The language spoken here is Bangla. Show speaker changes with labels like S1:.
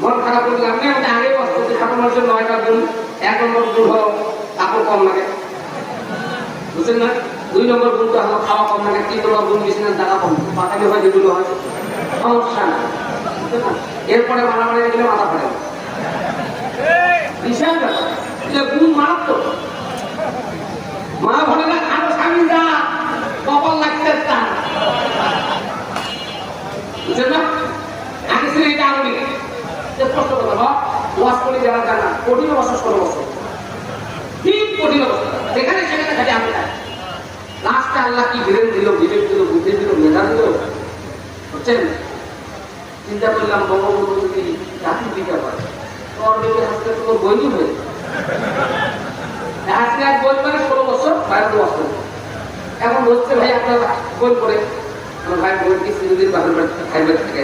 S1: মন খারাপ করলে আপনি আমাকে আগে বসতে যে ঠাকুর মানুষের 9টা গুণ। 1 নম্বর গুণ হলো কাপড় কম লাগে, বুঝছেন না? 2 নম্বর গুণটা হলো খাওয়া কম লাগে, 3 নম্বর গুণ বিছানার জায়গা কম, পাতালি হয় যেগুলো হয় সমস্যা না, বুঝছেন না? এরপরে মারামারি গেলে মাথা ফাটে বিশাল ব্যাপার, গুণ মারাত্মক। মা বলে না আরো স্বামী যা কপাল লাগতে চান, বুঝছেন না? আগে ছিল এটা আরো নেই কষ্ট করতে হয়, ওয়াশ করে যারা জানা কঠিন অবস্থা 16 বছর, ঠিক কঠিন অবস্থা, যেখানে সেখানে খালি আমি খাই। লাস্টে আল্লাহ কি বিরেন দিল, বিবেক দিল, বুদ্ধি দিল, মেধা দিল, বুঝছেন? চিন্তা করলাম বঙ্গবন্ধু যদি জাতির পিতা পারে তোর বেঁচে আজকে তোর বইনি হয়ে আজকে এক বই করে 16 বছর বাইরে ওয়াশ করে। এখন হচ্ছে ভাই আপনার বই করে ভাই বই কি সিরিজের বাপের বাড়িতে খাইবে থাকে